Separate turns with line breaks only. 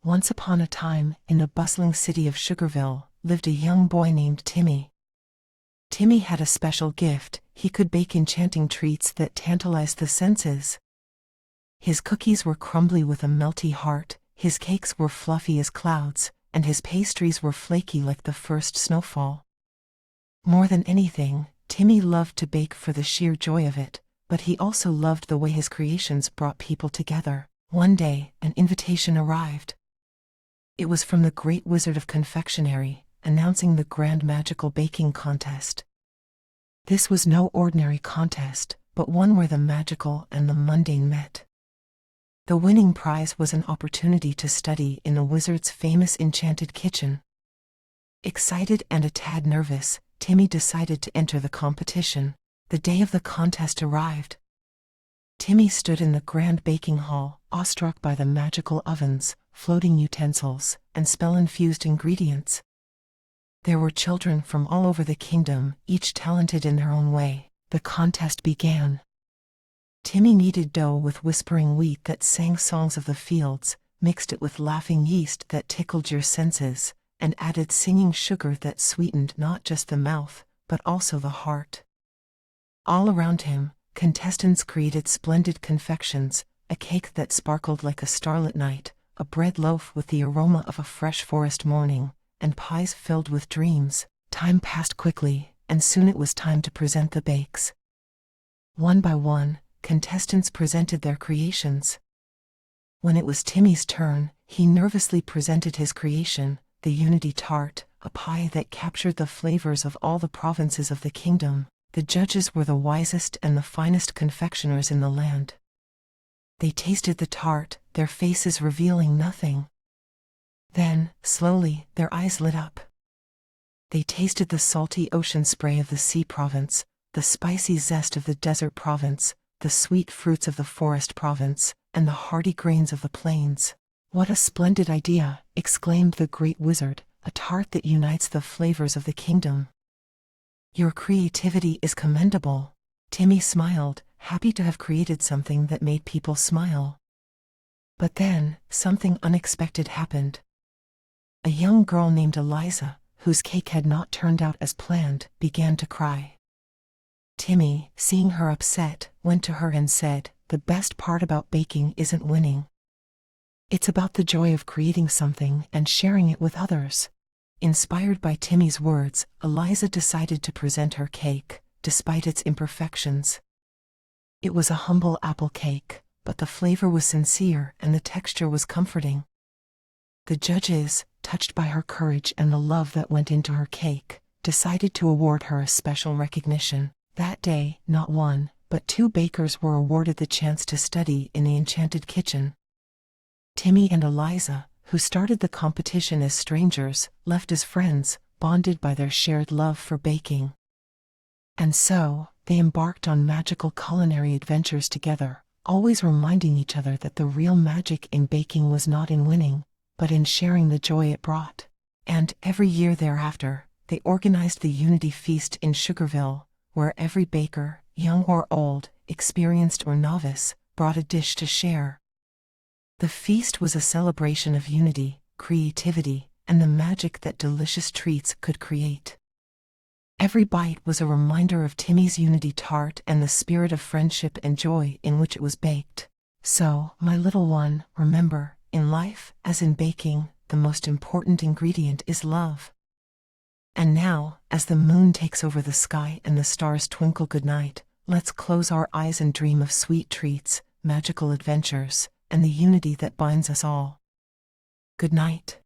Once upon a time, in the bustling city of Sugarville, lived a young boy named Timmy. Timmy had a special gift. He could bake enchanting treats that tantalized the senses. His cookies were crumbly with a melty heart, his cakes were fluffy as clouds, and his pastries were flaky like the first snowfall. More than anything, Timmy loved to bake for the sheer joy of it, but he also loved the way his creations brought people together. One day, an invitation arrived. It was from the great wizard of confectionery, announcing the grand magical baking contest. This was no ordinary contest, but one where the magical and the mundane met. The winning prize was an opportunity to study in the wizard's famous enchanted kitchen. Excited and a tad nervous, Timmy decided to enter the competition. The day of the contest arrived. Timmy stood in the grand baking hall, awestruck by the magical ovens, floating utensils, and spell-infused ingredients. There were children from all over the kingdom, each talented in their own way. The contest began. Timmy kneaded dough with whispering wheat that sang songs of the fields, mixed it with laughing yeast that tickled your senses, and added singing sugar that sweetened not just the mouth, but also the heart. All around him, contestants created splendid confections, a cake that sparkled like a starlit night, a bread loaf with the aroma of a fresh forest morning, and pies filled with dreams. Time passed quickly, and soon it was time to present the bakes. One by one, contestants presented their creations. When it was Timmy's turn, he nervously presented his creation, the Unity Tart, a pie that captured the flavors of all the provinces of the kingdom. The judges were the wisest and the finest confectioners in the land. They tasted the tart, their faces revealing nothing. Then, slowly, their eyes lit up. They tasted the salty ocean spray of the sea province, the spicy zest of the desert province, the sweet fruits of the forest province, and the hearty grains of the plains. "What a splendid idea!" exclaimed the great wizard, "a tart that unites the flavors of the kingdom." "Your creativity is commendable." Timmy smiled, happy to have created something that made people smile. But then, something unexpected happened. A young girl named Eliza, whose cake had not turned out as planned, began to cry. Timmy, seeing her upset, went to her and said, "The best part about baking isn't winning. It's about the joy of creating something and sharing it with others." Inspired by Timmy's words, Eliza decided to present her cake, despite its imperfections. It was a humble apple cake, but the flavor was sincere and the texture was comforting. The judges, touched by her courage and the love that went into her cake, decided to award her a special recognition. That day, not one, but 2 bakers were awarded the chance to study in the enchanted kitchen. Timmy and Eliza, who started the competition as strangers, left as friends, bonded by their shared love for baking. And so, they embarked on magical culinary adventures together, always reminding each other that the real magic in baking was not in winning, but in sharing the joy it brought. And every year thereafter, they organized the Unity Feast in Sugarville, where every baker, young or old, experienced or novice, brought a dish to share. The feast was a celebration of unity, creativity, and the magic that delicious treats could create. Every bite was a reminder of Timmy's Unity Tart and the spirit of friendship and joy in which it was baked. So, my little one, remember, in life, as in baking, the most important ingredient is love. And now, as the moon takes over the sky and the stars twinkle goodnight, let's close our eyes and dream of sweet treats, magical adventures, and the unity that binds us all. Good night.